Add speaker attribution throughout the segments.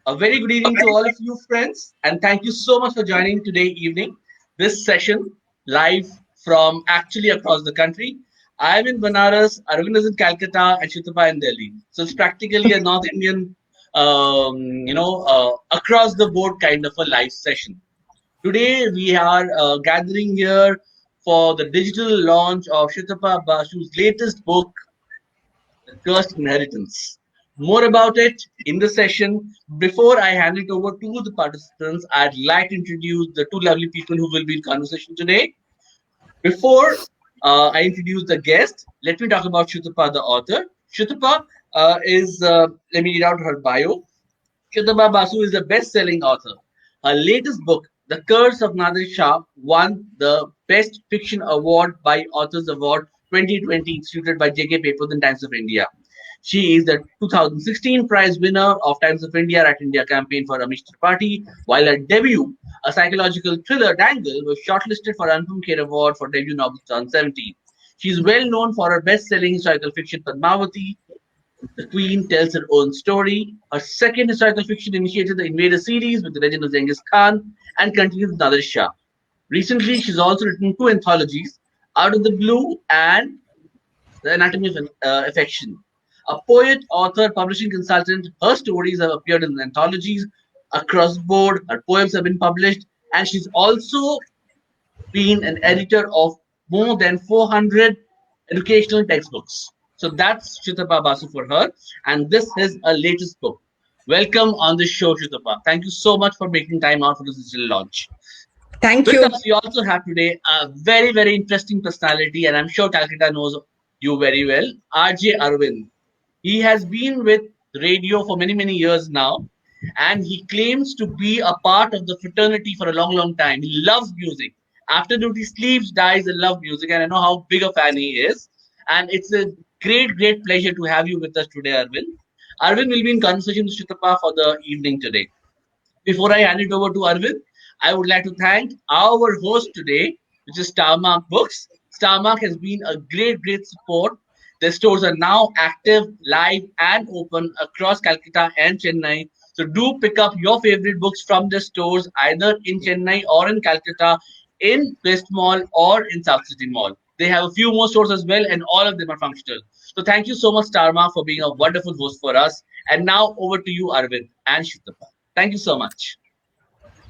Speaker 1: A very good evening to all of you, friends, and thank you so much for joining today evening this session live from actually across the country. I'm in Banaras, Arvind is in Calcutta, and Shitapa in Delhi. So it's practically a North Indian, across the board kind of a live session. Today we are gathering here for the digital launch of Shitapa Basu's latest book, the Cursed Inheritance. More about it in the session. Before I hand it over to the participants, I'd like to introduce the two lovely people who will be in conversation today. Before I introduce the guest, let me talk about Shutapa, the author. Shutapa let me read out her bio. Shutapa Basu is a best-selling author. Her latest book, The Curse of Nadir Shah, won the Best Fiction Award by Authors Award 2020, instituted by J.K. Papers and Times of India. She is the 2016 prize winner of Times of India at India campaign for Amish Tripathi, while her debut, a psychological thriller, Dangle, was shortlisted for Anupam Kher Award for debut novel 2017. She is well known for her best-selling historical fiction Padmavati. The Queen tells her own story. Her second historical fiction initiated the Invader series with the legend of Genghis Khan and continues with Nadir Shah. Recently, she's also written two anthologies, Out of the Blue and The Anatomy of Affection. A poet, author, publishing consultant, her stories have appeared in anthologies across the board. Her poems have been published, and she's also been an editor of more than 400 educational textbooks. So that's Shutapa Basu for her, and this is her latest book. Welcome on the show, Shutapa. Thank you so much for making time out for this digital launch.
Speaker 2: Thank
Speaker 1: With
Speaker 2: you.
Speaker 1: us, we also have today a very, very interesting personality, and I'm sure Calcutta knows you very well, RJ Arvind. He has been with radio for many, many years now, and he claims to be a part of the fraternity for a long, long time. He loves music. After he sleeps, dies, and loves music, and I know how big a fan he is. And it's a great, great pleasure to have you with us today, Arvind. Arvind will be in conversation with Shitapa for the evening today. Before I hand it over to Arvind, I would like to thank our host today, which is Starmark Books. Starmark has been a great, great support. Their stores are now active, live, and open across Calcutta and Chennai. So do pick up your favorite books from the stores either in Chennai or in Calcutta, in West Mall or in South City Mall. They have a few more stores as well, and all of them are functional. So thank you so much, Starmark, for being a wonderful host for us. And now over to you, Arvind and Shitapa. Thank you so much.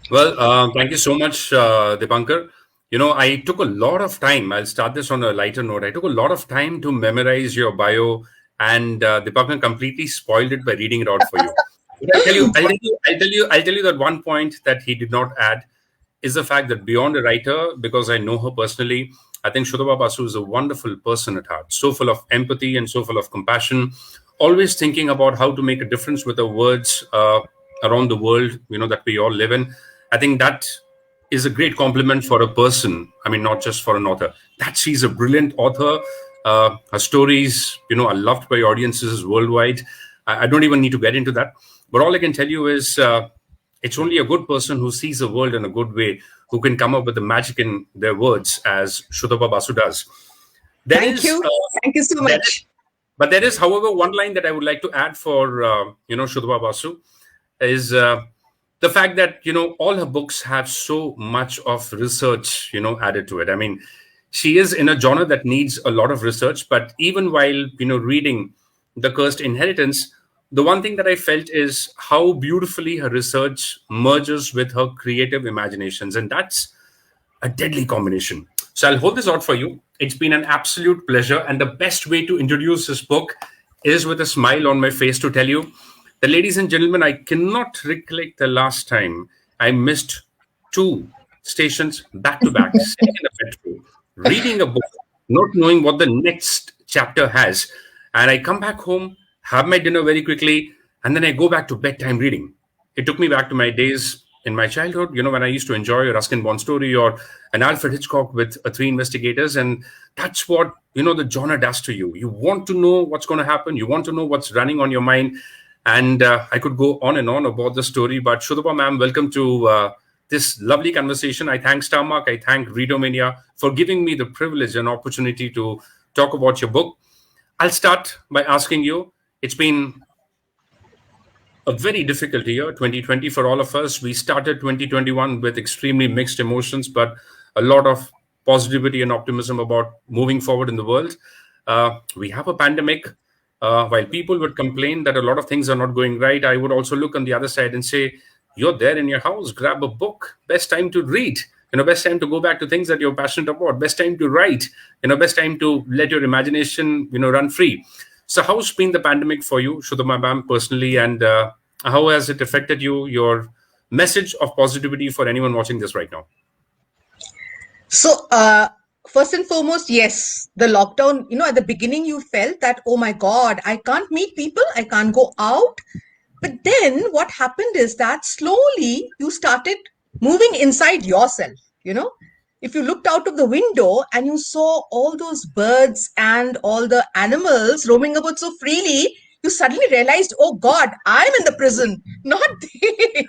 Speaker 3: Well, thank you so much, Dipankar. I took a lot of time. I'll start this on a lighter note. I took a lot of time to memorize your bio, and Dipankar completely spoiled it by reading it out for you. But I'll tell you that one point that he did not add is the fact that beyond a writer, because I know her personally, I think Shutapa Basu is a wonderful person at heart, so full of empathy and so full of compassion, always thinking about how to make a difference with her words around the world, that we all live in. I think that is a great compliment for a person. I mean, not just for an author. That she's a brilliant author. Her stories, are loved by audiences worldwide. I don't even need to get into that. But all I can tell you is it's only a good person who sees the world in a good way who can come up with the magic in their words, as Shutapa Basu does.
Speaker 2: Thank you. Thank you so much.
Speaker 3: But there is, however, one line that I would like to add for, Shutapa Basu is the fact that, all her books have so much of research, added to it. I mean, she is in a genre that needs a lot of research, but even while, reading The Cursed Inheritance, the one thing that I felt is how beautifully her research merges with her creative imaginations. And that's a deadly combination. So I'll hold this out for you. It's been an absolute pleasure. And the best way to introduce this book is with a smile on my face to tell you that, ladies and gentlemen, I cannot recollect the last time I missed two stations back to back, sitting in the metro, reading a book, not knowing what the next chapter has. And I come back home, have my dinner very quickly, and then I go back to bedtime reading. It took me back to my days in my childhood, when I used to enjoy a Ruskin Bond story or an Alfred Hitchcock with Three Investigators. And that's what, the genre does to you. You want to know what's going to happen. You want to know what's running on your mind. And I could go on and on about the story. But Shutapa ma'am, welcome to this lovely conversation. I thank Starmark. I thank Readomania for giving me the privilege and opportunity to talk about your book. I'll start by asking you, it's been a very difficult year, 2020 for all of us. We started 2021 with extremely mixed emotions, but a lot of positivity and optimism about moving forward in the world. We have a pandemic. While people would complain that a lot of things are not going right, I would also look on the other side and say, you're there in your house, grab a book. Best time to read. Best time to go back to things that you're passionate about. Best time to write. Best time to let your imagination, run free. So how's been the pandemic for you, Shudhama ma'am, personally, and how has it affected you, your message of positivity for anyone watching this right now?
Speaker 2: So, first and foremost, yes, the lockdown, at the beginning you felt that, oh my God, I can't meet people, I can't go out. But then what happened is that slowly you started moving inside yourself, If you looked out of the window and you saw all those birds and all the animals roaming about so freely, you suddenly realized, oh God, I'm in the prison, not they.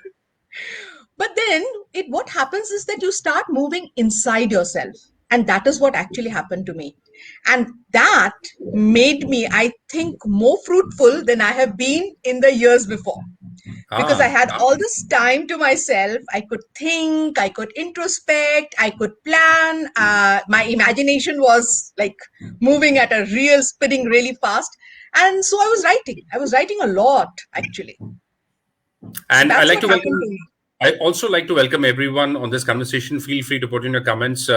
Speaker 2: But then what happens is that you start moving inside yourself. And that is what actually happened to me. And that made me, I think, more fruitful than I have been in the years before. Because I had all this time to myself. I could think, I could introspect, I could plan. My imagination was like moving at a real spinning really fast. And so I was writing. I was writing a lot, actually.
Speaker 3: And so I also like to welcome everyone on this conversation. Feel free to put in your comments.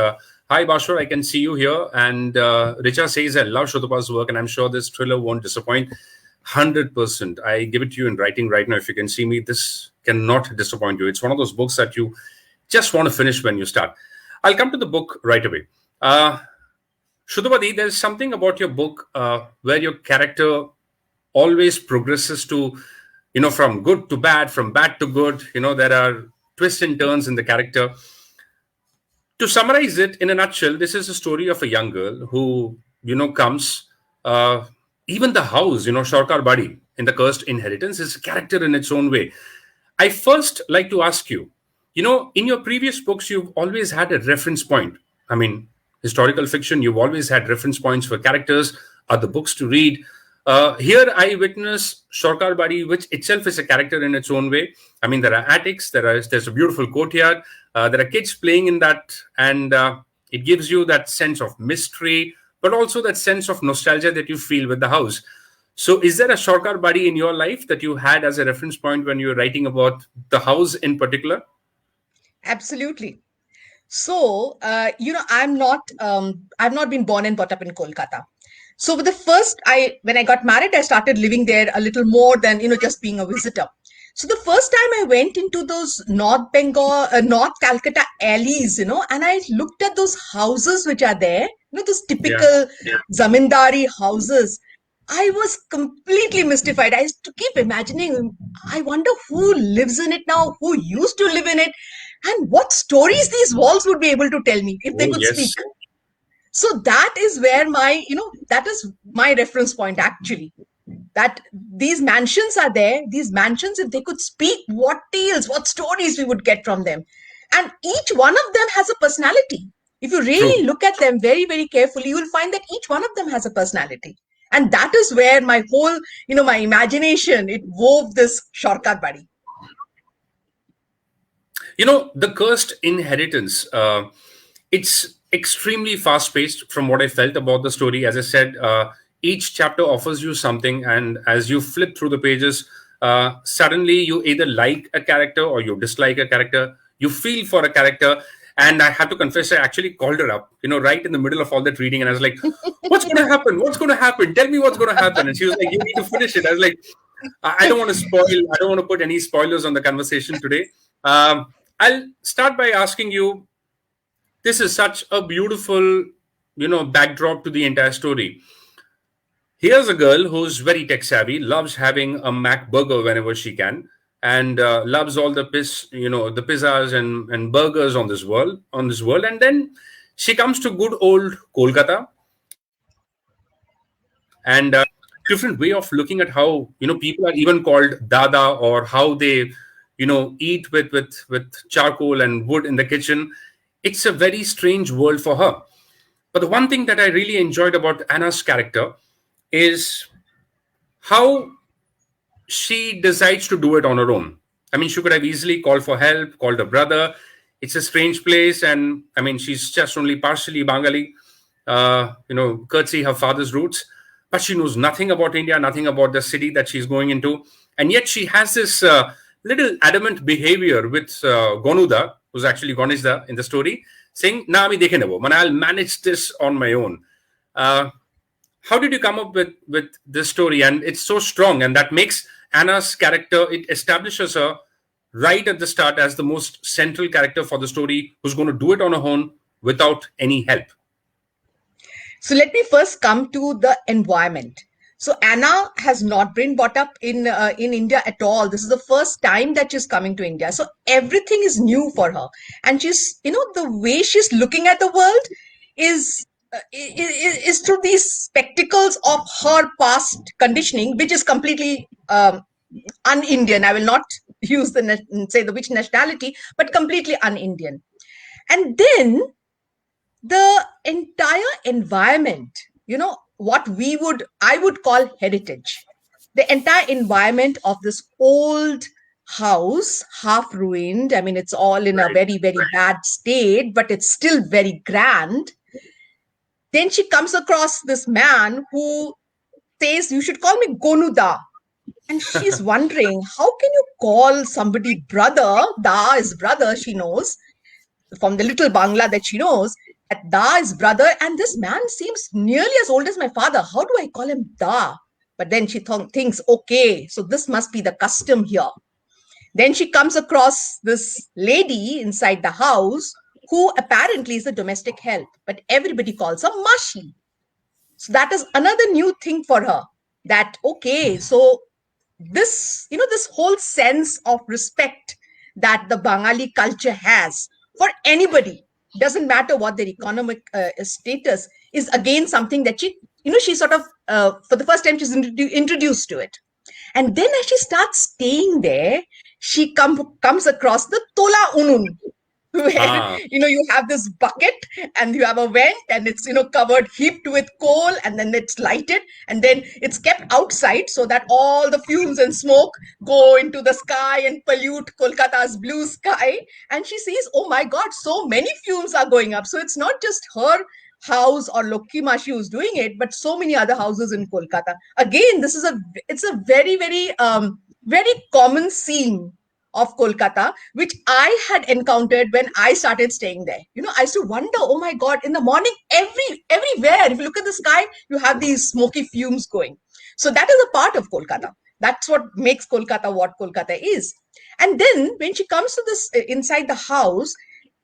Speaker 3: Hi, Bashwar, I can see you here. And Richa says, I love Shudhapa's work, and I'm sure this thriller won't disappoint. 100%. I give it to you in writing right now. If you can see me, this cannot disappoint you. It's one of those books that you just want to finish when you start. I'll come to the book right away. Shudhapadi, there's something about your book where your character always progresses to, from good to bad, from bad to good. There are twists and turns in the character. To summarize it in a nutshell, this is a story of a young girl who, comes... even the house, Sarkar Badi in The Cursed Inheritance is a character in its own way. I first like to ask you, in your previous books, you've always had a reference point. I mean, historical fiction, you've always had reference points for characters, other books to read. Here I witness Sarkar Badi, which itself is a character in its own way. I mean, there are attics, there's a beautiful courtyard, there are kids playing in that, and it gives you that sense of mystery, but also that sense of nostalgia that you feel with the house. So is there a Sarkar Badi in your life that you had as a reference point when you were writing about the house in particular?
Speaker 2: Absolutely. So, I've not been born and brought up in Kolkata. So when I got married, I started living there a little more than, just being a visitor. So the first time I went into those North Calcutta alleys, and I looked at those houses which are there, those typical zamindari houses. I was completely mystified. I used to keep imagining, I wonder who lives in it now, who used to live in it, and what stories these walls would be able to tell me if they could speak. So that is where that is my reference point, actually. That these mansions are there, these mansions, if they could speak, what tales, what stories we would get from them. And each one of them has a personality. If you really look at them very, very carefully, you will find that each one of them has a personality. And that is where my whole, my imagination, it wove this Sarkar Badi.
Speaker 3: The Cursed Inheritance, it's extremely fast-paced from what I felt about the story. As I said, each chapter offers you something, and as you flip through the pages, suddenly you either like a character or you dislike a character, you feel for a character. And I have to confess, I actually called her up, right in the middle of all that reading. And I was like, what's going to happen? What's going to happen? Tell me what's going to happen. And she was like, you need to finish it. I was like, I don't want to spoil. I don't want to put any spoilers on the conversation today. I'll start by asking you, this is such a beautiful, backdrop to the entire story. Here's a girl who's very tech savvy, loves having a Mac burger whenever she can, and loves all the pizzas and burgers on this world. And then she comes to good old Kolkata, and different way of looking at how people are even called Dada, or how they eat with charcoal and wood in the kitchen. It's a very strange world for her. But the one thing that I really enjoyed about Anna's character is how she decides to do it on her own. I mean, she could have easily called for help, called her brother. It's a strange place, and I mean, she's just only partially Bengali, courtesy her father's roots, but she knows nothing about India, nothing about the city that she's going into, and yet she has this little adamant behavior with Gonuda, who's actually Ganeshda in the story, saying, "Na, ami dekhe nebo, I'll manage this on my own." How did you come up with this story? And it's so strong, and that makes Anna's character, it establishes her right at the start as the most central character for the story, who's going to do it on her own without any help.
Speaker 2: So let me first come to the environment. So Anna has not been brought up in India at all. This is the first time that she's coming to India. So everything is new for her. And she's, the way she's looking at the world is through these spectacles of her past conditioning, which is completely un-Indian. I will not use say which nationality, but completely un-Indian. And then the entire environment, what I would call heritage, the entire environment of this old house, half ruined. I mean, it's all in a very, very bad state, but it's still very grand. Then she comes across this man who says, "You should call me Gonuda." And she's wondering, how can you call somebody brother? Da is brother, she knows, from the little Bangla that she knows, that Da is brother. And this man seems nearly as old as my father. How do I call him Da? But then she thinks, okay, so this must be the custom here. Then she comes across this lady inside the house who apparently is a domestic help, but everybody calls her Mashi. So that is another new thing for her, that, okay, so this, this whole sense of respect that the Bengali culture has for anybody, doesn't matter what their economic status, is again something that she sort of, for the first time, she's introduced to it. And then as she starts staying there, she comes across the Tola Unun, where, you have this bucket and you have a vent and it's, covered, heaped with coal, and then it's lighted and then it's kept outside so that all the fumes and smoke go into the sky and pollute Kolkata's blue sky. And she sees, oh my God, so many fumes are going up. So it's not just her house or Lokhi Mashi who's doing it, but so many other houses in Kolkata. Again, it's a very, very, very common scene of Kolkata, which I had encountered when I started staying there. I used to wonder, oh my God, in the morning, everywhere, if you look at the sky, you have these smoky fumes going. So that is a part of Kolkata. That's what makes Kolkata what Kolkata is. And then when she comes to this inside the house,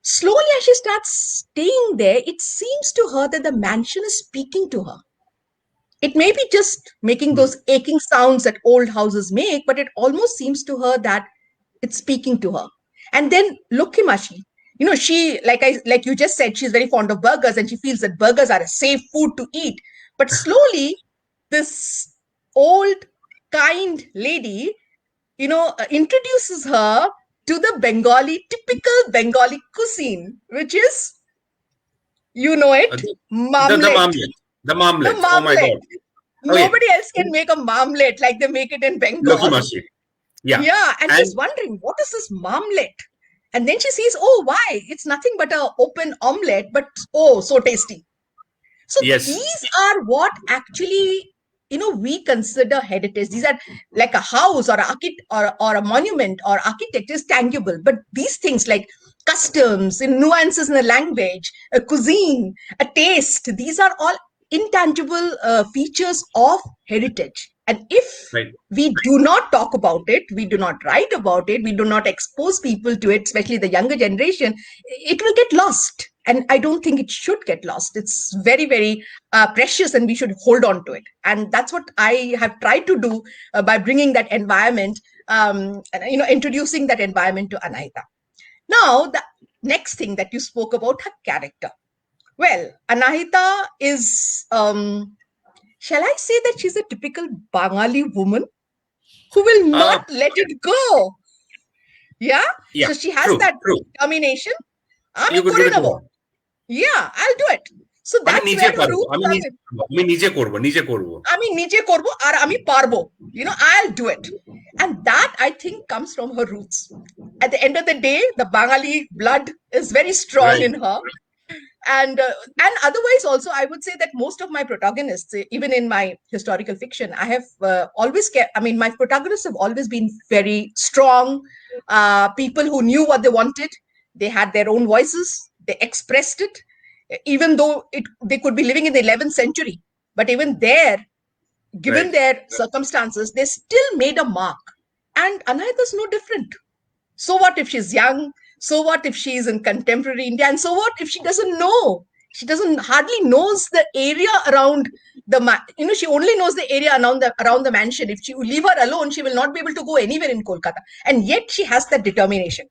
Speaker 2: slowly as she starts staying there, it seems to her that the mansion is speaking to her. It may be just making those aching sounds that old houses make, but it almost seems to her that it's speaking to her. And then Lokhi Mashi, she, like you just said, she's very fond of burgers and she feels that burgers are a safe food to eat. But slowly, this old, kind lady, introduces her to the typical Bengali cuisine, which is, marmlet.
Speaker 3: The marmlet. Oh my God.
Speaker 2: Nobody else can make a marmlet like they make it in Bengal.
Speaker 3: Lokhi Mashi.
Speaker 2: Yeah. And she's wondering, what is this marmlet? And then she sees, oh, why? It's nothing but an open omelette, but oh, so tasty. So these are what actually, we consider heritage. These are like a house or a monument or architect is tangible. But these things like customs, nuances in the language, a cuisine, a taste, these are all intangible features of heritage. And if we do not talk about it, we do not write about it, we do not expose people to it, especially the younger generation, it will get lost. And I don't think it should get lost. It's very, very precious and we should hold on to it. And that's what I have tried to do by bringing that environment, introducing that environment to Anahita. Now, the next thing that you spoke about, her character. Well, Anahita is... shall I say that she's a typical Bengali woman who will not let it go? Yeah? So she has that determination. Yeah, I'll do it. So that's where her roots come in. আমি নিজে করব আর আমি পারবো, I'll do it. And that, I think, comes from her roots. At the end of the day, the Bengali blood is very strong in her. And otherwise also, I would say that most of my protagonists, even in my historical fiction, I have always kept, my protagonists have always been very strong people who knew what they wanted. They had their own voices, they expressed it, even though they could be living in the 11th century, but even there, given their circumstances, they still made a mark. And Anahita is no different. So what if she's young? So what if she's in contemporary India? And so what if she doesn't know? She hardly knows the area around she only knows the area around the mansion. If you leave her alone, she will not be able to go anywhere in Kolkata. And yet she has that determination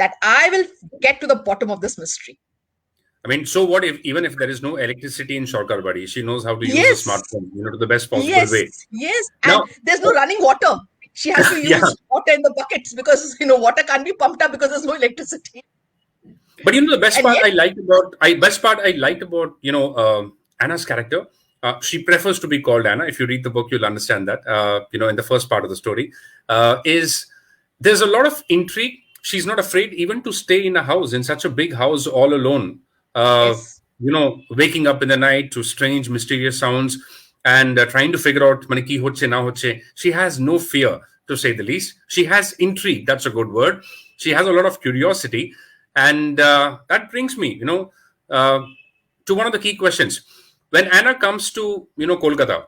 Speaker 2: that I will get to the bottom of this mystery.
Speaker 3: I mean, so what if, even if there is no electricity in Shokarabadi, she knows how to use a smartphone, to the best possible way.
Speaker 2: Yes, and there's no running water. She has to use water in the buckets because, water can't be pumped up because there's no electricity.
Speaker 3: But the best part I liked about Anna's character, she prefers to be called Anna. If you read the book, you'll understand that. In the first part of the story, is there's a lot of intrigue. She's not afraid even to stay in a house, in such a big house, all alone. Waking up in the night to strange, mysterious sounds and trying to figure out ki hoche na hoche. She has no fear, to say the least. She has intrigue. That's a good word. She has a lot of curiosity, and that brings me, to one of the key questions. When Anna comes to Kolkata,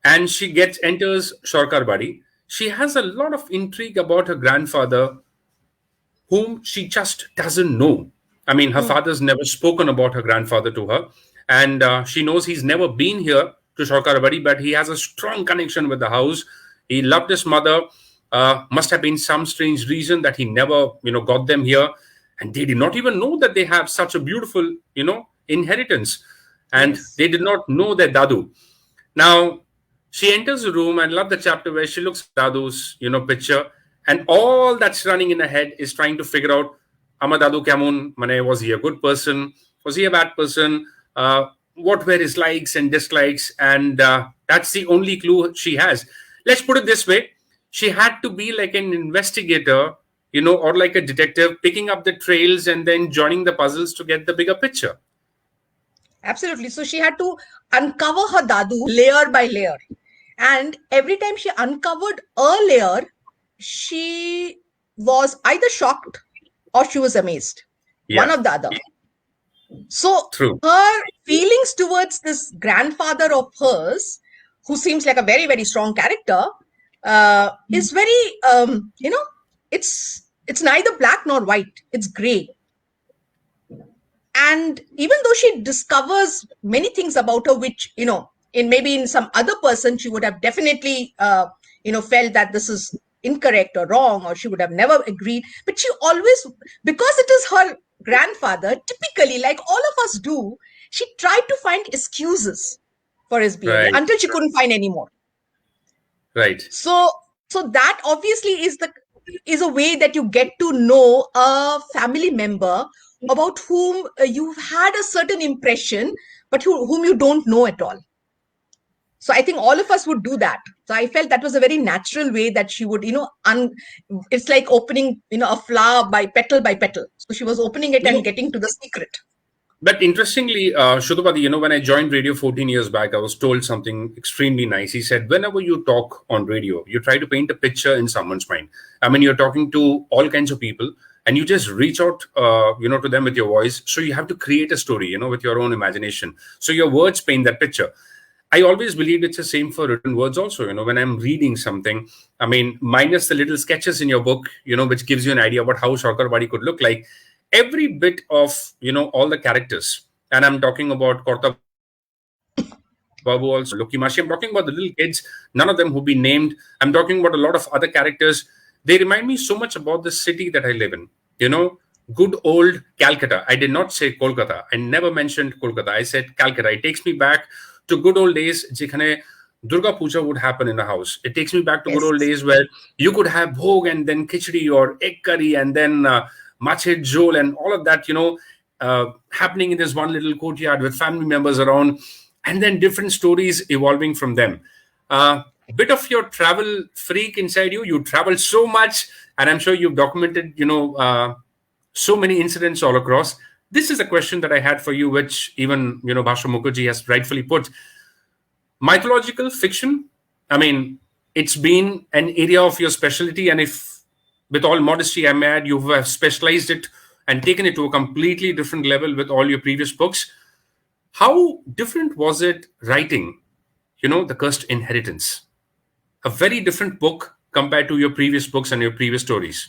Speaker 3: and she enters Shokarabadi, she has a lot of intrigue about her grandfather, whom she just doesn't know. I mean, her father's never spoken about her grandfather to her. And she knows he's never been here to Shokarabadi, but he has a strong connection with the house. He loved his mother. Must have been some strange reason that he never, got them here. And they did not even know that they have such a beautiful, inheritance. And they did not know their Dadu. Now, she enters the room, and love the chapter where she looks at Dadu's, picture. And all that's running in her head is trying to figure out, Amadadu Kamun, was he a good person? Was he a bad person? What were his likes and dislikes? And that's the only clue she has. Let's put it this way. She had to be like an investigator, or like a detective, picking up the trails and then joining the puzzles to get the bigger picture.
Speaker 2: Absolutely. So she had to uncover her Dadu layer by layer. And every time she uncovered a layer, she was either shocked or she was amazed. One or the other. So her feelings towards this grandfather of hers, who seems like a very, very strong character, is very, it's neither black nor white. It's gray. And even though she discovers many things about her, which, in some other person, she would have definitely, felt that this is incorrect or wrong, or she would have never agreed. But she always, because it is her grandfather, typically, like all of us do, she tried to find excuses for his behavior until she couldn't find any more.
Speaker 3: Right.
Speaker 2: So that obviously is a way that you get to know a family member about whom you've had a certain impression, but whom you don't know at all. So I think all of us would do that. So I felt that was a very natural way that she would, it's like opening, a flower by petal. So she was opening it and getting to the secret.
Speaker 3: But interestingly, Shudhapati, when I joined radio 14 years back, I was told something extremely nice. He said, whenever you talk on radio, you try to paint a picture in someone's mind. I mean, you're talking to all kinds of people, and you just reach out, to them with your voice. So you have to create a story, with your own imagination. So your words paint that picture. I always believe it's the same for written words also. When I'm reading something, I mean, minus the little sketches in your book, which gives you an idea about how Shokarabadi could look like, every bit of, all the characters, and I'm talking about Korta Babu also, Loki Mashi, I'm talking about the little kids, none of them who've been named. I'm talking about a lot of other characters. They remind me so much about the city that I live in, good old Calcutta. I did not say Kolkata. I never mentioned Kolkata. I said Calcutta. It takes me back to good old days, jekhane Durga Puja would happen in the house. It takes me back to good old days where you could have bhog and then khichdi or egg curry and then machhe jhol and all of that, happening in this one little courtyard with family members around, and then different stories evolving from them. Bit of your travel freak inside you. You travel so much, and I'm sure you've documented, so many incidents all across. This is a question that I had for you, which even, Bhasha Mukherjee has rightfully put. Mythological fiction, I mean, it's been an area of your specialty, and if, with all modesty, I may add, you have specialized it and taken it to a completely different level with all your previous books. How different was it writing, The Cursed Inheritance? A very different book compared to your previous books and your previous stories.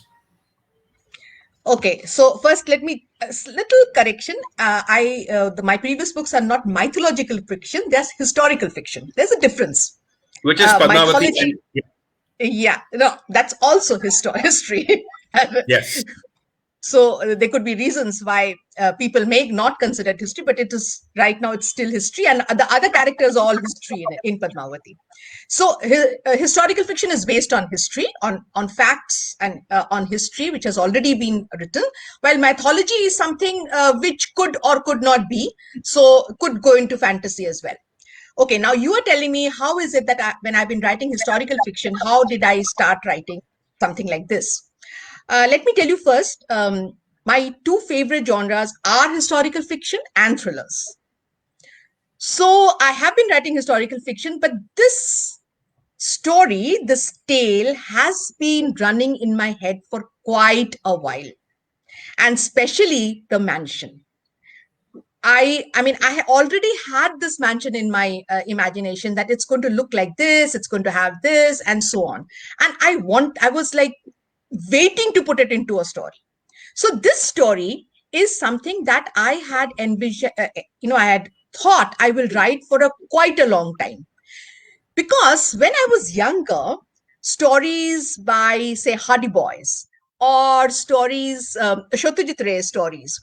Speaker 2: Okay, so first let me little correction. My previous books are not mythological fiction; they're historical fiction. There's a difference.
Speaker 3: Which is Padmavati.
Speaker 2: Mythology. Yeah, no, that's also history.
Speaker 3: Yes.
Speaker 2: So there could be reasons why people may not consider it history, but it is right now it's still history, and the other characters are all history in Padmavati. So historical fiction is based on history, on facts, and on history which has already been written. While mythology is something which could or could not be, so could go into fantasy as well. Okay, now you are telling me how is it that when I've been writing historical fiction, how did I start writing something like this? Let me tell you first, my two favorite genres are historical fiction and thrillers. So I have been writing historical fiction, but this story, this tale has been running in my head for quite a while, and especially the mansion. I mean, I already had this mansion in my imagination that it's going to look like this, it's going to have this, and so on. And I was like waiting to put it into a story. So this story is something that I had envisioned, I had thought I will write for quite a long time. Because when I was younger, stories by, say, Hardy Boys or stories, Satyajit Ray stories.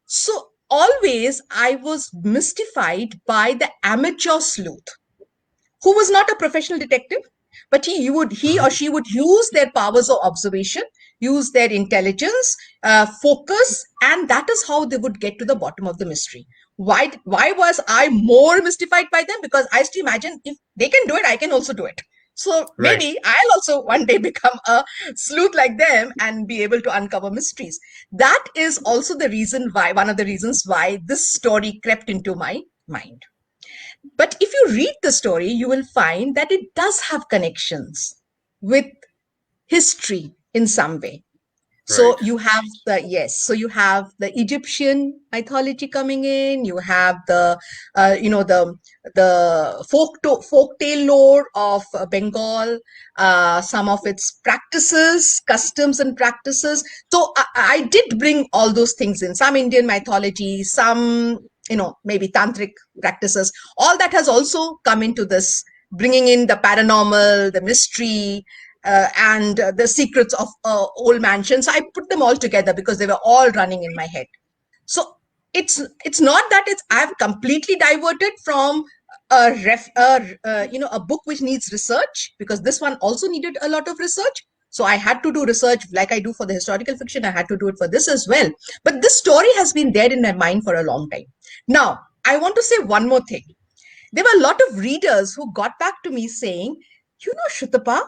Speaker 2: So always I was mystified by the amateur sleuth who was not a professional detective, but he or she would use their powers of observation, use their intelligence, focus, and that is how they would get to the bottom of the mystery. Why was I more mystified by them? Because I used to imagine if they can do it, I can also do it. So maybe I'll also one day become a sleuth like them and be able to uncover mysteries. That is also the reason why, one of the reasons why this story crept into my mind. But if you read the story, you will find that it does have connections with history in some way. So you have so you have the Egyptian mythology coming in. You have the folk tale lore of Bengal, some of its practices, customs and practices. So I did bring all those things in. Some Indian mythology, some maybe tantric practices. All that has also come into this, bringing in the paranormal, the mystery. And the secrets of old mansions. I put them all together because they were all running in my head. So it's not that I've completely diverted from a book which needs research, because this one also needed a lot of research. So I had to do research like I do for the historical fiction. I had to do it for this as well. But this story has been there in my mind for a long time. Now, I want to say one more thing. There were a lot of readers who got back to me saying, Shutapa,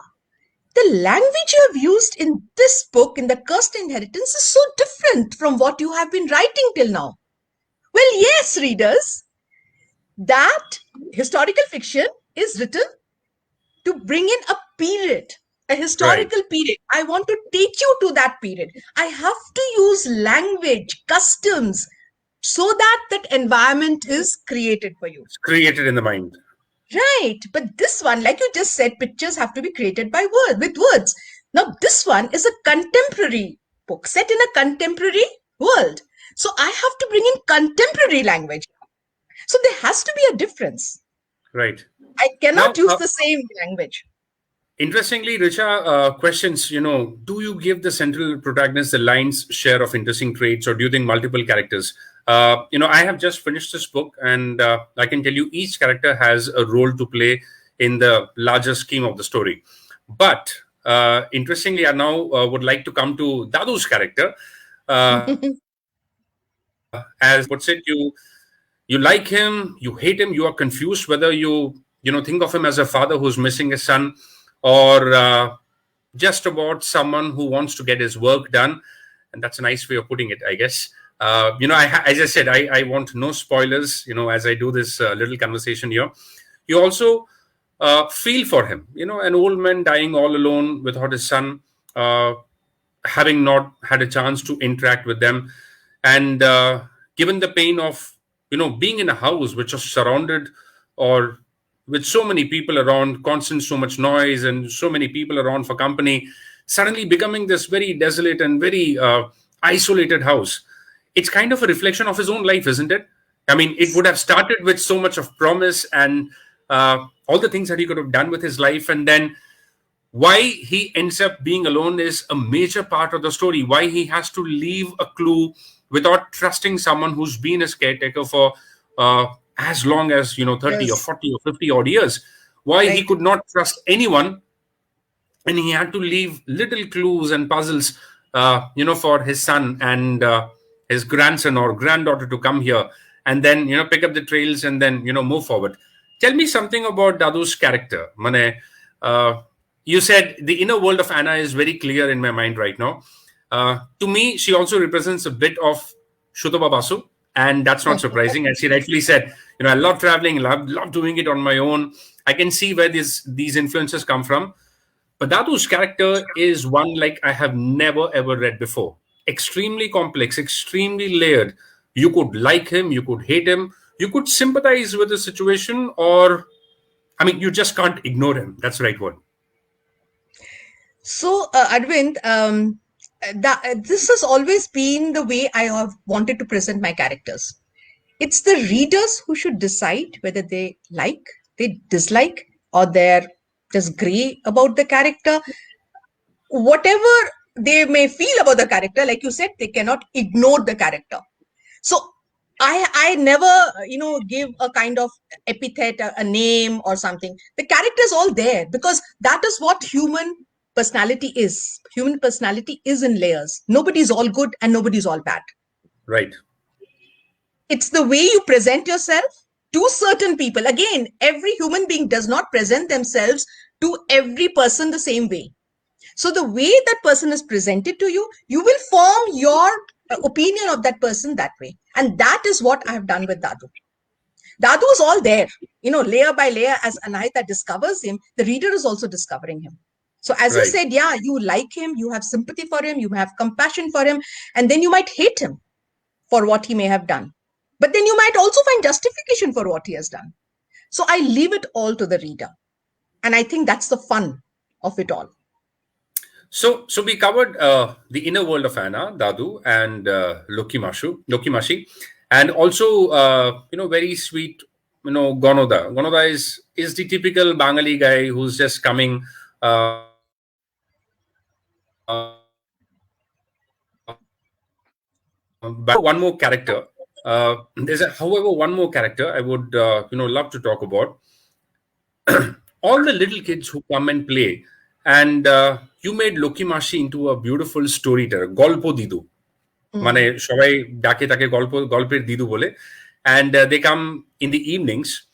Speaker 2: the language you have used in this book, in The Cursed Inheritance, is so different from what you have been writing till now. Well, yes, readers, that historical fiction is written to bring in a period, a historical period. I want to take you to that period. I have to use language, customs, so that environment is created for you.
Speaker 3: It's created in the mind.
Speaker 2: Right, but this one, like you just said, pictures have to be created by with words. Now, this one is a contemporary book set in a contemporary world. So I have to bring in contemporary language. So there has to be a difference.
Speaker 3: Right.
Speaker 2: I cannot use the same language.
Speaker 3: Interestingly, Richa, questions, do you give the central protagonist the lion's share of interesting traits, or do you think multiple characters? I have just finished this book, and I can tell you each character has a role to play in the larger scheme of the story. But interestingly, I now would like to come to Dadu's character. as puts it, you like him, you hate him, you are confused whether you think of him as a father who's missing a son, or just about someone who wants to get his work done. And that's a nice way of putting it, I guess. As I said, I want no spoilers, as I do this little conversation here. You also feel for him, an old man dying all alone without his son, having not had a chance to interact with them. And given the pain of, being in a house which was surrounded or with so many people around, constant, so much noise and so many people around for company, suddenly becoming this very desolate and very isolated house. It's kind of a reflection of his own life, isn't it? I mean, it would have started with so much of promise and all the things that he could have done with his life. And then why he ends up being alone is a major part of the story. Why he has to leave a clue without trusting someone who's been his caretaker for as long as 30 or 40 or 50 odd years. Why he could not trust anyone, and he had to leave little clues and puzzles for his son and his grandson or granddaughter to come here and then pick up the trails and then move forward. Tell me something about Dadu's character. Mane, you said the inner world of Anna is very clear in my mind right now. To me, she also represents a bit of Shutaba Basu, and that's not surprising. As she rightfully said, I love traveling, love doing it on my own. I can see where these influences come from. But Dadu's character is one like I have never ever read before. Extremely complex, extremely layered. You could like him, you could hate him, you could sympathize with the situation, or you just can't ignore him. That's the right word.
Speaker 2: So, Arvind, this has always been the way I have wanted to present my characters. It's the readers who should decide whether they like, they dislike, or they're just grey about the character. Whatever they may feel about the character, like you said, they cannot ignore the character. So I never, give a kind of epithet, a name or something. The character is all there because that is what human personality is. Human personality is in layers. Nobody's all good and nobody's all bad.
Speaker 3: Right.
Speaker 2: It's the way you present yourself to certain people. Again, every human being does not present themselves to every person the same way. So the way that person is presented to you, you will form your opinion of that person that way. And that is what I have done with Dadu. Dadu is all there, layer by layer. As Anahita discovers him, the reader is also discovering him. So as you said, you like him, you have sympathy for him, you have compassion for him, and then you might hate him for what he may have done. But then you might also find justification for what he has done. So I leave it all to the reader. And I think that's the fun of it all.
Speaker 3: So we covered the inner world of Anna, Dadu, and Lokimashi, and also very sweet, Gonoda. Gonoda is the typical Bangali guy who's just coming. But one more character. However, one more character I would love to talk about. All the little kids who come and play, and you made Lokimashi into a beautiful storyteller. Golpo Didu, mane shobai dake take golper Didu bole, and they come in the evenings.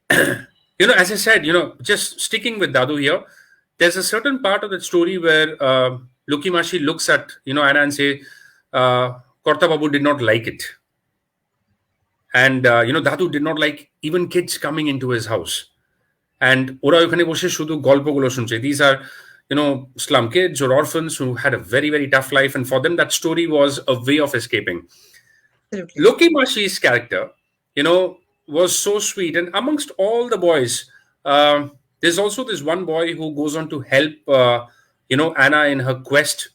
Speaker 3: As I said, just sticking with Dadu here, there's a certain part of that story where Lokimashi looks at Anna and say, Korta Babu did not like it. And, Dadu did not like even kids coming into his house. And ora okhane boshe shudhu golpogulo shunche. These are, slum kids or orphans who had a very, very tough life. And for them, that story was a way of escaping. Lokimashi's character, was so sweet. And amongst all the boys, there's also this one boy who goes on to help, Anna in her quest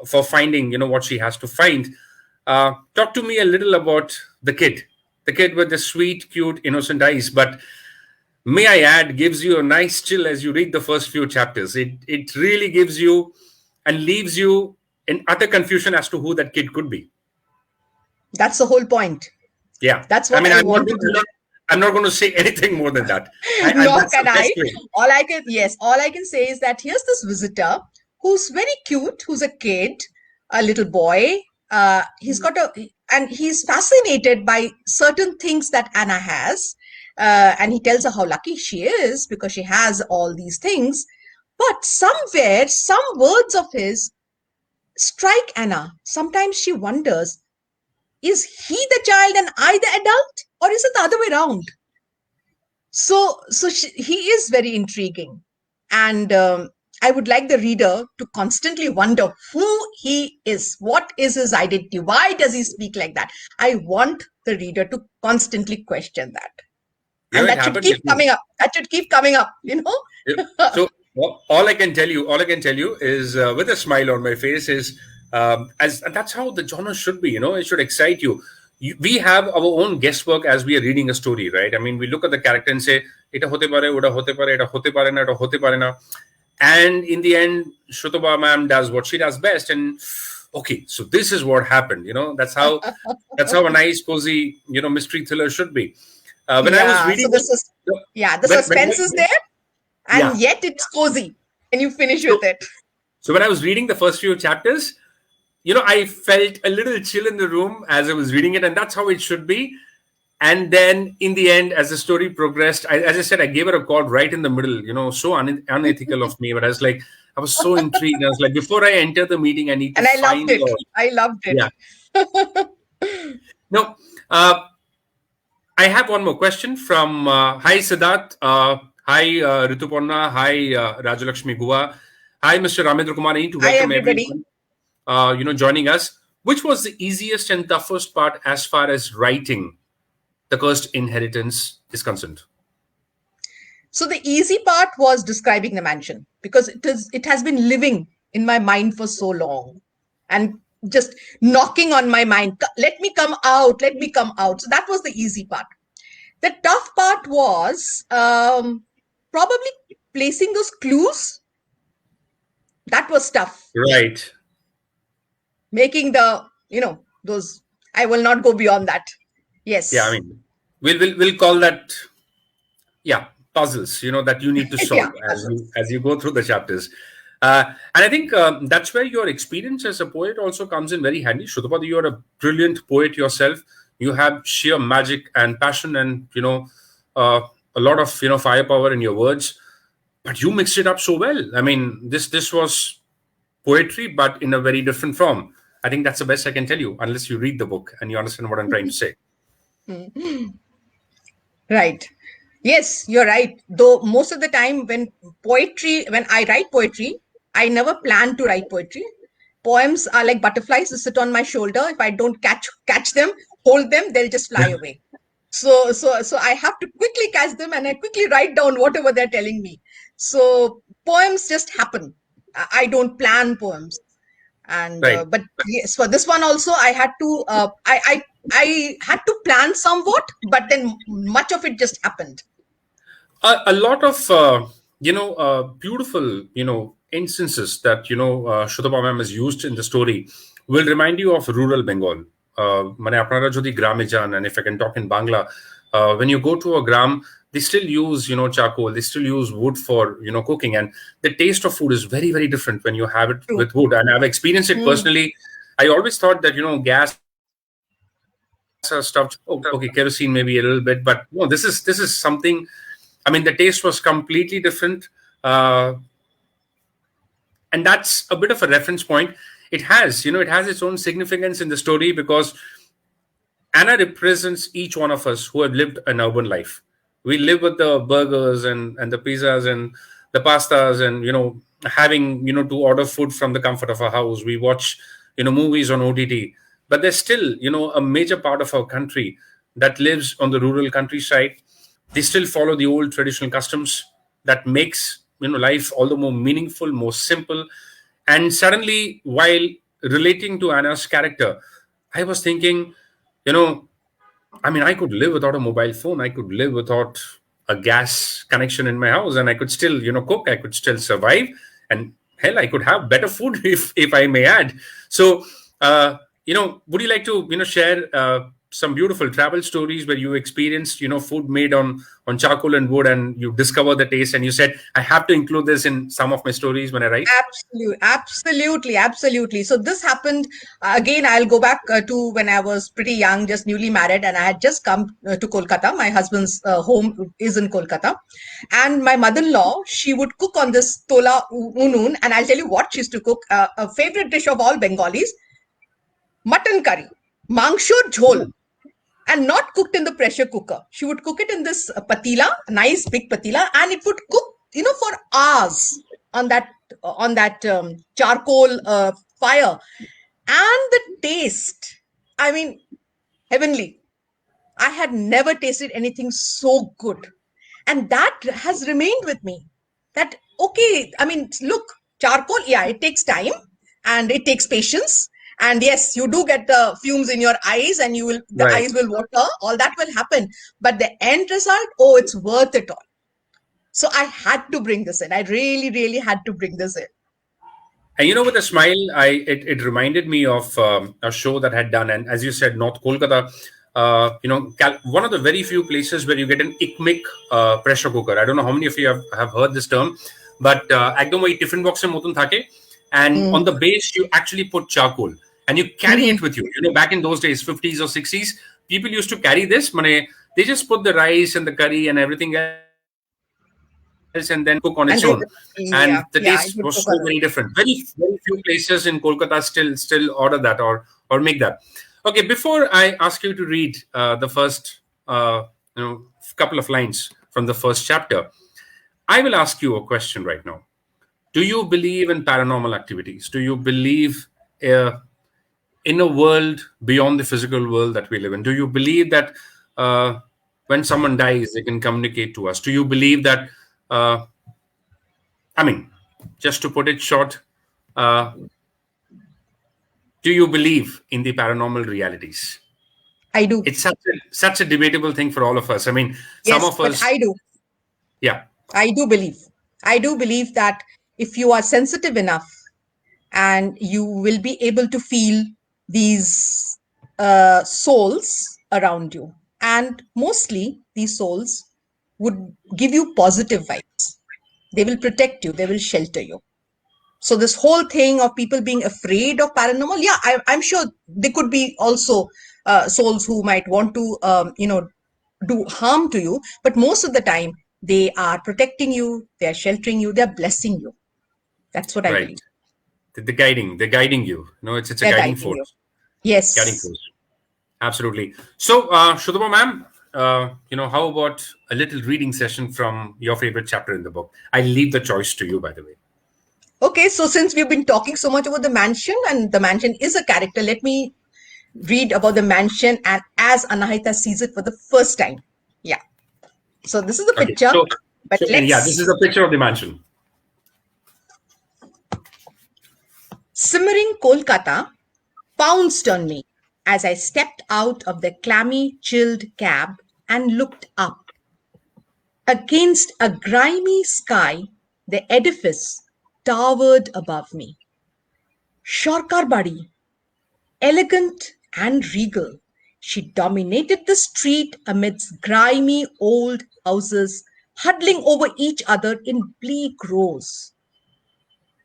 Speaker 3: for finding, what she has to find. Talk to me a little about the kid with the sweet, cute, innocent eyes. But may I add, gives you a nice chill as you read the first few chapters. It really gives you and leaves you in utter confusion as to who that kid could be.
Speaker 2: That's the whole point.
Speaker 3: Yeah.
Speaker 2: That's what I want to do.
Speaker 3: I'm not going to say anything more than that.
Speaker 2: Nor can I. All I can say is that here's this visitor who's very cute, who's a kid, a little boy. He's got and he's fascinated by certain things that Anna has. And he tells her how lucky she is because she has all these things. But somewhere, some words of his strike Anna. Sometimes she wonders, is he the child and I the adult? Or is it the other way around? So he is very intriguing. And I would like the reader to constantly wonder who he is. What is his identity? Why does he speak like that? I want the reader to constantly question that. And that should keep coming up. That should keep coming up,
Speaker 3: So all I can tell you is with a smile on my face is and that's how the genre should be. It should excite you. We have our own guesswork as we are reading a story, right? I mean, we look at the character and say, "Eta hote pare, oda hote pare, eta hote pare na, eta hote pare na," and in the end, Shrutaba ma'am does what she does best, and okay, so this is what happened. That's how a nice, cozy, mystery thriller should be. When I was reading,
Speaker 2: the suspense is there, and yet it's cozy, and you finish with it.
Speaker 3: So when I was reading the first few chapters, I felt a little chill in the room as I was reading it, and that's how it should be. And then in the end, as the story progressed, as I said, I gave her a call right in the middle, so unethical of me. But I was so intrigued. I was like, before I enter the meeting, I need to find out.
Speaker 2: I loved it.
Speaker 3: Yeah. No, I have one more question from, hi, Siddharth. Hi, Rituparna. Hi, Rajalakshmi Guha. Hi, Mr. Ramendra Kumar. I need to welcome everyone. Joining us. Which was the easiest and toughest part as far as writing The Cursed Inheritance is concerned?
Speaker 2: So the easy part was describing the mansion, because it has been living in my mind for so long and just knocking on my mind. Let me come out. Let me come out. So that was the easy part. The tough part was probably placing those clues. That was tough.
Speaker 3: Right.
Speaker 2: Making those, I will not go beyond that. Yes.
Speaker 3: Yeah, I mean, we'll call that, puzzles, that you need to solve as you go through the chapters. And I think that's where your experience as a poet also comes in very handy. Shrutapa, you're a brilliant poet yourself. You have sheer magic and passion and, a lot of, firepower in your words. But you mixed it up so well. I mean, this was poetry, but in a very different form. I think that's the best I can tell you, unless you read the book and you understand what I'm trying to say.
Speaker 2: Right. Yes, you're right. Though most of the time when I write poetry, I never plan to write poetry. Poems are like butterflies, they sit on my shoulder. If I don't catch them, hold them, they'll just fly away. So I have to quickly catch them and I quickly write down whatever they're telling me. So poems just happen. I don't plan poems. And
Speaker 3: right.
Speaker 2: But yes, for this one also, I had to I had to plan somewhat, but then much of it just happened.
Speaker 3: A lot of beautiful instances that Shrutapa ma'am has used in the story will remind you of rural Bengal. Mane apnara jodi grame jan, and if I can talk in Bangla, when you go to a gram, they still use charcoal, they still use wood for cooking, and the taste of food is very, very different when you have it with wood. And I've experienced it personally. I always thought that gas stuff, okay, kerosene maybe a little bit, but no, this is something. I mean, the taste was completely different, and that's a bit of a reference point. It has its own significance in the story because Anna represents each one of us who have lived an urban life. We live with the burgers and the pizzas and the pastas and, having, to order food from the comfort of our house. We watch, movies on OTT. But there's still, a major part of our country that lives on the rural countryside. They still follow the old traditional customs that makes, life all the more meaningful, more simple. And suddenly, while relating to Anna's character, I was thinking, I could live without a mobile phone. I could live without a gas connection in my house, and I could still, cook. I could still survive, and hell, I could have better food if I may add. So, would you like to, share some beautiful travel stories where you experienced, food made on charcoal and wood, and you discover the taste, and you said, I have to include this in some of my stories when I write?
Speaker 2: Absolutely. So this happened again. I'll go back to when I was pretty young, just newly married, and I had just come to Kolkata. My husband's home is in Kolkata, and my mother-in-law, she would cook on this tola unun, and I'll tell you what she used to cook. A favorite dish of all Bengalis: mutton curry, mangsho jhol. And not cooked in the pressure cooker. She would cook it in this patila, nice big patila, and it would cook, for hours on that charcoal fire. And the taste, I mean, heavenly. I had never tasted anything so good, and that has remained with me. That okay, I mean, look, charcoal, yeah, it takes time and it takes patience. And yes, you do get the fumes in your eyes, and the
Speaker 3: Right.
Speaker 2: eyes will water, all that will happen. But the end result, oh, it's worth it all. So I had to bring this in. I really, really had to bring this in.
Speaker 3: And with a smile, it reminded me of a show that I had done, and as you said, North Kolkata. One of the very few places where you get an ICMIC pressure cooker. I don't know how many of you have heard this term, but ekdom ওই tiffin box এর মতন থাকে, and on the base you actually put charcoal. And you carry it with you. Back in those days, 50s or 60s, people used to carry this. They just put the rice and the curry and everything else and then cook on its own. And the taste was so very different. Very, very few places in Kolkata still order that or make that. Okay, before I ask you to read the first couple of lines from the first chapter, I will ask you a question right now. Do you believe in paranormal activities? Do you believe in a world beyond the physical world that we live in? Do you believe that when someone dies, they can communicate to us? Do you believe that, just to put it short, do you believe in the paranormal realities?
Speaker 2: I do.
Speaker 3: It's such a debatable thing for all of us. Some of us.
Speaker 2: I do.
Speaker 3: Yeah.
Speaker 2: I do believe that if you are sensitive enough, and you will be able to feel these souls around you, and mostly these souls would give you positive vibes. They will protect you, they will shelter you. So this whole thing of people being afraid of paranormal, yeah, I'm sure there could be also souls who might want to do harm to you, but most of the time they are protecting you, they are sheltering you, they are blessing you. That's what I believe.
Speaker 3: They're guiding you. It's a guiding force.
Speaker 2: Yes.
Speaker 3: Guiding force. Absolutely. So, Shudhaba ma'am, how about a little reading session from your favorite chapter in the book? I leave the choice to you, by the way.
Speaker 2: Okay, so since we've been talking so much about the mansion, and the mansion is a character, let me read about the mansion and as Anahita sees it for the first time. Yeah. So this is the picture.
Speaker 3: This is a picture of the mansion.
Speaker 2: Simmering Kolkata pounced on me as I stepped out of the clammy, chilled cab and looked up. Against a grimy sky, the edifice towered above me. Sharkar Badi, elegant and regal, she dominated the street amidst grimy old houses huddling over each other in bleak rows.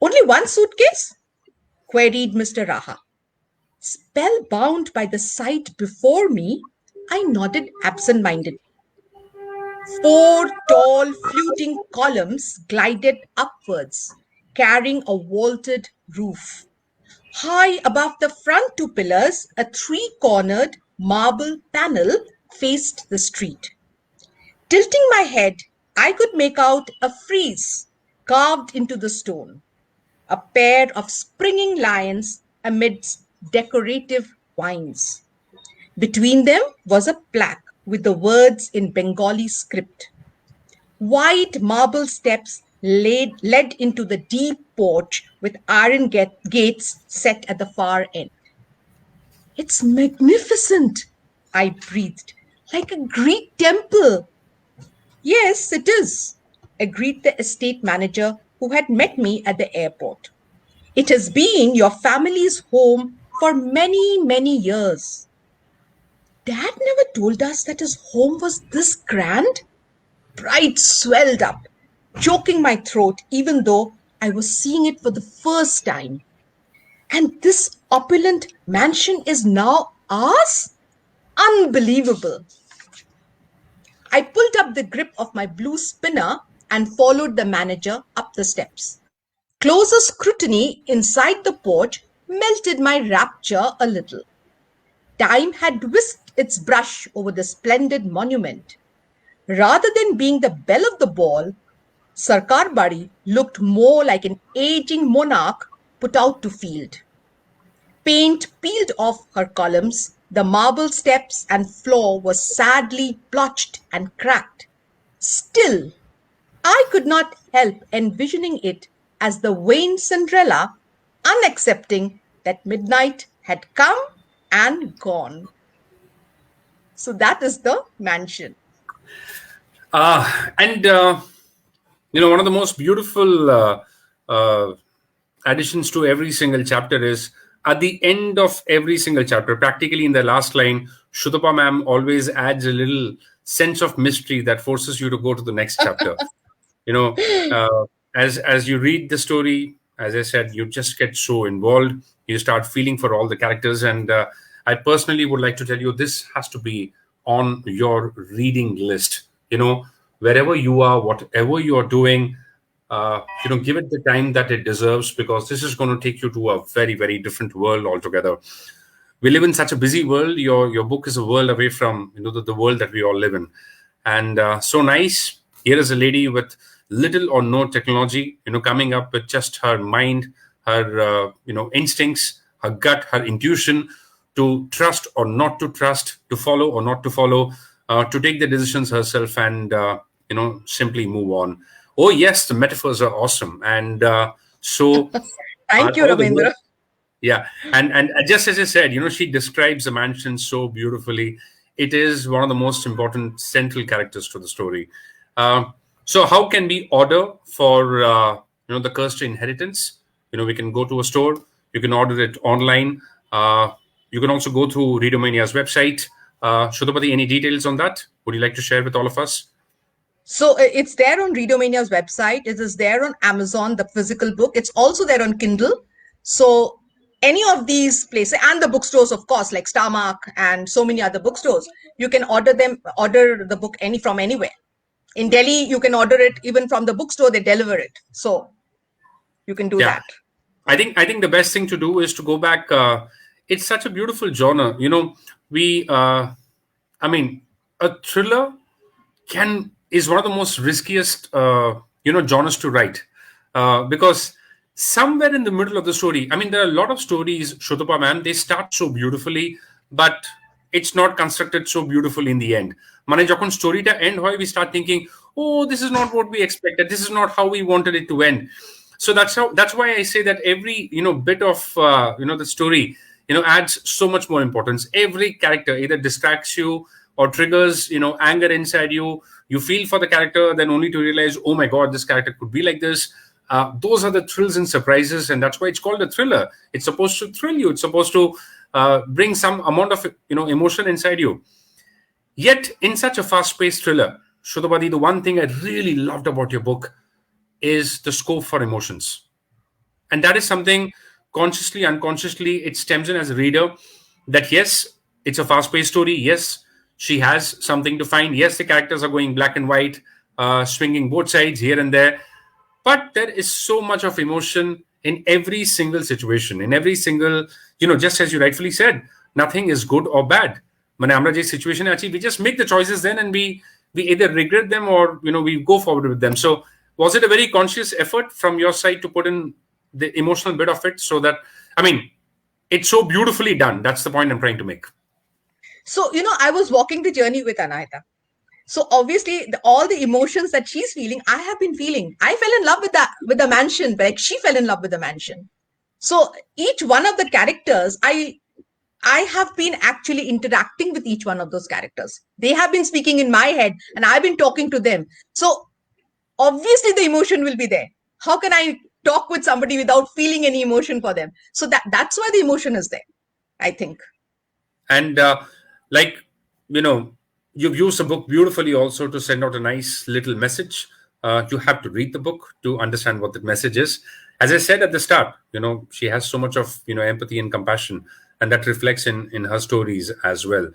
Speaker 2: Only one suitcase? Queried Mr. Raha. Spellbound by the sight before me, I nodded absent-mindedly. 4 tall fluting columns glided upwards, carrying a vaulted roof. High above the front 2 pillars, a 3-cornered marble panel faced the street. Tilting my head, I could make out a frieze carved into the stone, a pair of springing lions amidst decorative vines. Between them was a plaque with the words in Bengali script. Wide marble steps led into the deep porch with iron gates set at the far end. It's magnificent, I breathed, like a Greek temple. Yes, it is, agreed the estate manager who had met me at the airport. It has been your family's home for many, many years. Dad never told us that his home was this grand. Pride swelled up, choking my throat, even though I was seeing it for the first time. And this opulent mansion is now ours? Unbelievable. I pulled up the grip of my blue spinner and followed the manager up the steps. Closer scrutiny inside the porch melted my rapture a little. Time had whisked its brush over the splendid monument. Rather than being the belle of the ball, Sarkar Bari looked more like an aging monarch put out to field. Paint peeled off her columns, the marble steps and floor were sadly blotched and cracked. Still, I could not help envisioning it as the vain Cinderella, unaccepting that midnight had come and gone. So that is the mansion.
Speaker 3: And one of the most beautiful additions to every single chapter is at the end of every single chapter, practically in the last line, Shutapa ma'am always adds a little sense of mystery that forces you to go to the next chapter. As you read the story, as I said, you just get so involved. You start feeling for all the characters. And I personally would like to tell you, this has to be on your reading list. Wherever you are, whatever you are doing, give it the time that it deserves, because this is going to take you to a very, very different world altogether. We live in such a busy world. Your book is a world away from the world that we all live in. And so nice. Here is a lady with little or no technology, coming up with just her mind, her instincts, her gut, her intuition, to trust or not to trust, to follow or not to follow, to take the decisions herself and simply move on. Oh yes, the metaphors are awesome. And so
Speaker 2: thank you, Ravindra.
Speaker 3: Yeah, and just as I said, she describes the mansion so beautifully. It is one of the most important central characters to the story. So how can we order for the Cursed Inheritance? We can go to a store. You can order it online. You can also go through Readomania's website. Shudapati, any details on that? Would you like to share with all of us?
Speaker 2: So it's there on Readomania's website. It is there on Amazon, the physical book. It's also there on Kindle. So any of these places, and the bookstores, of course, like Starmark and so many other bookstores, you can order the book from anywhere. In Delhi, you can order it even from the bookstore, they deliver it. So you can do that.
Speaker 3: I think the best thing to do is to go back. It's such a beautiful genre. A thriller is one of the most riskiest, genres to write, because somewhere in the middle of the story, there are a lot of stories, Shutapa ma'am, they start so beautifully, but it's not constructed so beautifully in the end. Mane jokhon story ta end hoy, we start thinking, oh, this is not what we expected. This is not how we wanted it to end. So that's why I say that every bit of the story adds so much more importance. Every character either distracts you or triggers anger inside you. You feel for the character, then only to realize, oh my God, this character could be like this. Those are the thrills and surprises, and that's why it's called a thriller. It's supposed to thrill you. It's supposed to bring some amount of emotion inside you. Yet, in such a fast-paced thriller, Shudapati, the one thing I really loved about your book is the scope for emotions. And that is something consciously, unconsciously, it stems in as a reader that yes, it's a fast-paced story. Yes, she has something to find. Yes, the characters are going black and white, swinging both sides here and there. But there is so much of emotion in every single situation, in every single, just as you rightfully said, nothing is good or bad. Situation, we just make the choices then, and we either regret them or we go forward with them. So was it a very conscious effort from your side to put in the emotional bit of it, so that it's so beautifully done? That's the point I'm trying to make.
Speaker 2: So I was walking the journey with Anahita. So obviously all the emotions that she's feeling, I have been feeling. I fell in love with the mansion, like she fell in love with the mansion. So each one of the characters, I have been actually interacting with each one of those characters. They have been speaking in my head and I've been talking to them. So obviously the emotion will be there. How can I talk with somebody without feeling any emotion for them? So that's why the emotion is there, I think.
Speaker 3: And like you know, you've used the book beautifully also to send out a nice little message. You have to read the book to understand what the message is. As I said at the start, she has so much of empathy and compassion, and that reflects in her stories as well.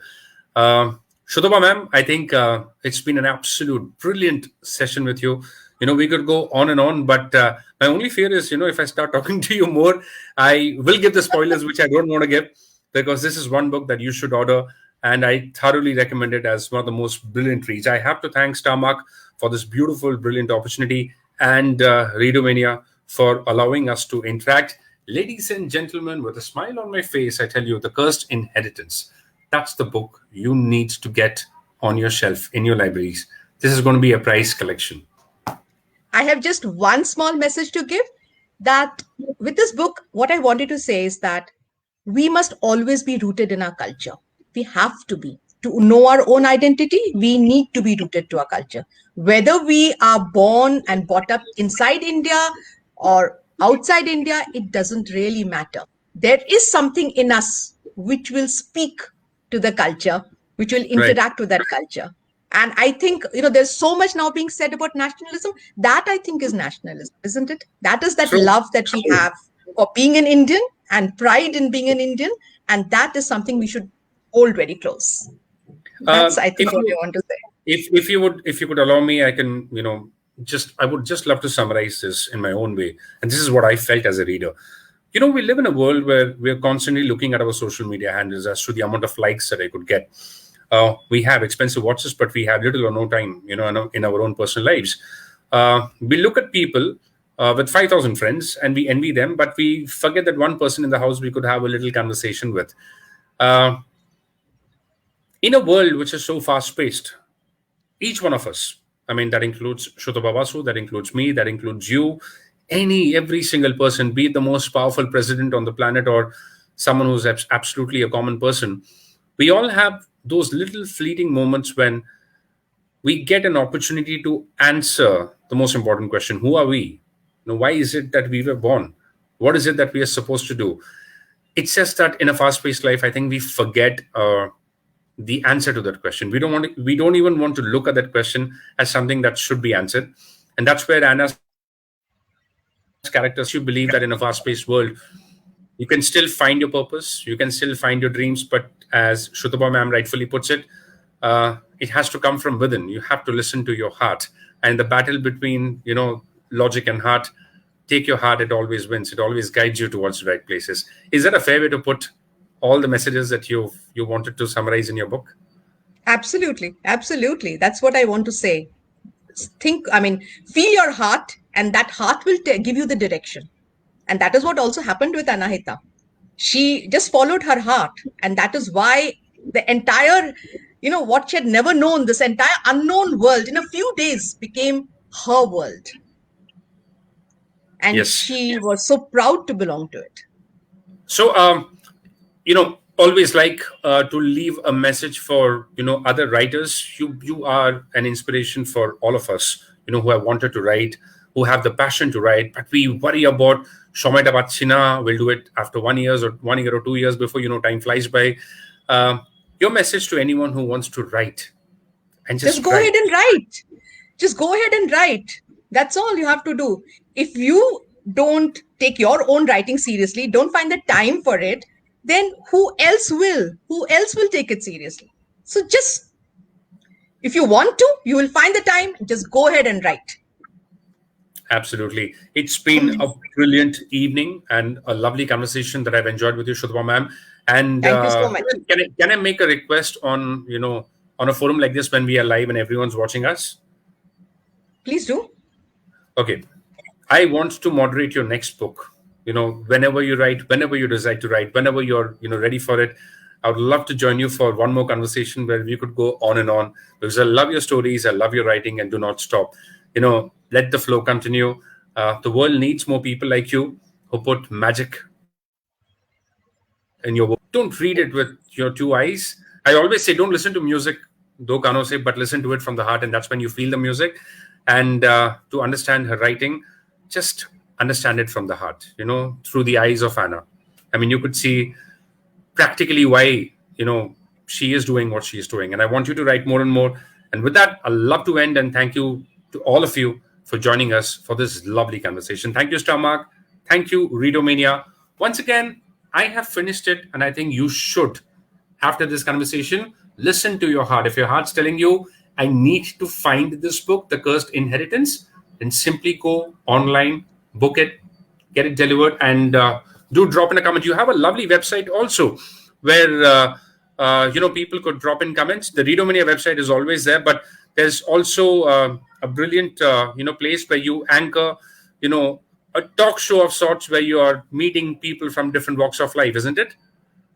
Speaker 3: Shutaba ma'am, I think it's been an absolute brilliant session with you. We could go on and on, but my only fear is, if I start talking to you more, I will give the spoilers, which I don't want to give, because this is one book that you should order, and I thoroughly recommend it as one of the most brilliant reads. I have to thank Starmark for this beautiful, brilliant opportunity, and Readomania for allowing us to interact. Ladies and gentlemen, with a smile on my face, I tell you, The Cursed Inheritance. That's the book you need to get on your shelf in your libraries. This is going to be a prize collection.
Speaker 2: I have just one small message to give, that with this book, what I wanted to say is that we must always be rooted in our culture. We have to be. To know our own identity, we need to be rooted to our culture. Whether we are born and brought up inside India or outside India, it doesn't really matter. There is something in us which will speak to the culture, which will interact with that culture. And I think, there's so much now being said about nationalism. That I think is nationalism, isn't it? That is that love that we have for being an Indian and pride in being an Indian. And that is something we should hold very close. That's, I think, what I want to say.
Speaker 3: If you could allow me, I can, I would just love to summarize this in my own way. And this is what I felt as a reader. We live in a world where we're constantly looking at our social media handles as to the amount of likes that I could get. We have expensive watches, but we have little or no time, in our own personal lives. We look at people with 5,000 friends and we envy them, but we forget that one person in the house we could have a little conversation with. In a world which is so fast-paced, each one of us, that includes Shutaba Basu, that includes me, that includes you, every single person, be it the most powerful president on the planet or someone who's absolutely a common person, we all have those little fleeting moments when we get an opportunity to answer the most important question: who are we? Why is it that we were born? What is it that we are supposed to do? It's just that in a fast-paced life, I think we forget the answer to that question. We don't even want to look at that question as something that should be answered. And that's where Anna's characters, you believe that in a fast-paced world, you can still find your purpose, you can still find your dreams, but as Shutaba ma'am rightfully puts it, it has to come from within. You have to listen to your heart. And the battle between, logic and heart, take your heart, it always wins. It always guides you towards the right places. Is that a fair way to put all the messages that you wanted to summarize in your book?
Speaker 2: Absolutely. Absolutely. That's what I want to say. Feel your heart, and that heart will give you the direction. And that is what also happened with Anahita. She just followed her heart. And that is why the entire, what she had never known, this entire unknown world in a few days became her world. And
Speaker 3: yes,
Speaker 2: she was so proud to belong to it.
Speaker 3: So, always like to leave a message for, other writers. You are an inspiration for all of us, who have wanted to write, who have the passion to write, but we worry about Shomaita Batchina, we'll do it after 1 year or 2 years before, time flies by. Your message to anyone who wants to write, and just
Speaker 2: go ahead and write. Just go ahead and write. That's all you have to do. If you don't take your own writing seriously, don't find the time for it, then who else will? Who else will take it seriously? So just, if you want to, you will find the time, just go ahead and write.
Speaker 3: Absolutely. It's been a brilliant evening and a lovely conversation that I've enjoyed with you, Shutaba ma'am. And
Speaker 2: thank you so much.
Speaker 3: Can I make a request on, on a forum like this when we are live and everyone's watching us?
Speaker 2: Please do.
Speaker 3: Okay. I want to moderate your next book. Whenever you write, whenever you decide to write, whenever you're, ready for it, I would love to join you for one more conversation where we could go on and on, because I love your stories. I love your writing, and do not stop. Let the flow continue. The world needs more people like you who put magic in your book. Don't read it with your two eyes. I always say, don't listen to music, do kano se, but listen to it from the heart, and that's when you feel the music. And to understand her writing, just understand it from the heart, through the eyes of Anna. You could see practically why, she is doing what she is doing. And I want you to write more and more. And with that, I'd love to end and thank you to all of you for joining us for this lovely conversation. Thank you, Star Mark. Thank you, Readomania. Once again, I have finished it, and I think you should, after this conversation, listen to your heart. If your heart's telling you, I need to find this book, The Cursed Inheritance, then simply go online, book it, get it delivered, and do drop in a comment. You have a lovely website also where people could drop in comments. The Readomania website is always there, but there's also a brilliant place where you anchor a talk show of sorts where you are meeting people from different walks of life, isn't it?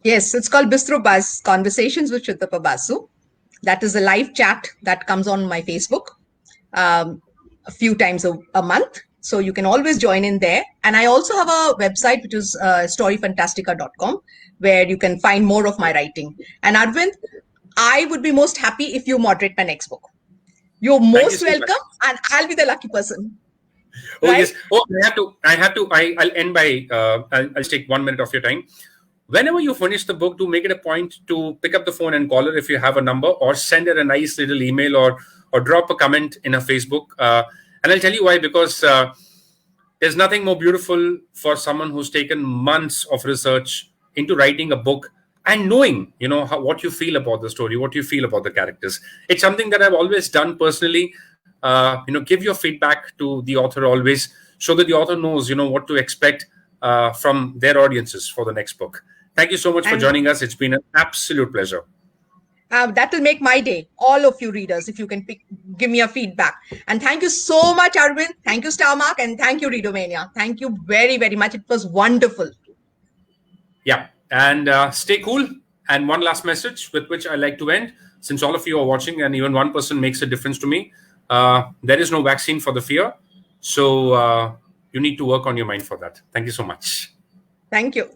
Speaker 2: Yes, it's called Bistro Buzz, Conversations with Shutapa Basu. That is a live chat that comes on my Facebook a few times a month. So you can always join in there. And I also have a website, which is storyfantastica.com, where you can find more of my writing. And Arvind, I would be most happy if you moderate my next book. You're most welcome, and I'll be the lucky person.
Speaker 3: Oh, right? Yes. Oh, I'll end by, I'll take 1 minute of your time. Whenever you finish the book, do make it a point to pick up the phone and call her if you have a number, or send her a nice little email, or drop a comment in her Facebook. And I'll tell you why, because there's nothing more beautiful for someone who's taken months of research into writing a book and knowing, what you feel about the story, what you feel about the characters. It's something that I've always done personally. Give your feedback to the author always, so that the author knows, what to expect from their audiences for the next book. Thank you so much for joining us. It's been an absolute pleasure.
Speaker 2: That will make my day, all of you readers, if you can give me a feedback. And thank you so much, Arvind. Thank you, Star Mark, and thank you, Readomania. Thank you very, very much. It was wonderful.
Speaker 3: Yeah, and stay cool. And one last message with which I like to end, since all of you are watching and even one person makes a difference to me, there is no vaccine for the fear. So you need to work on your mind for that. Thank you so much.
Speaker 2: Thank you.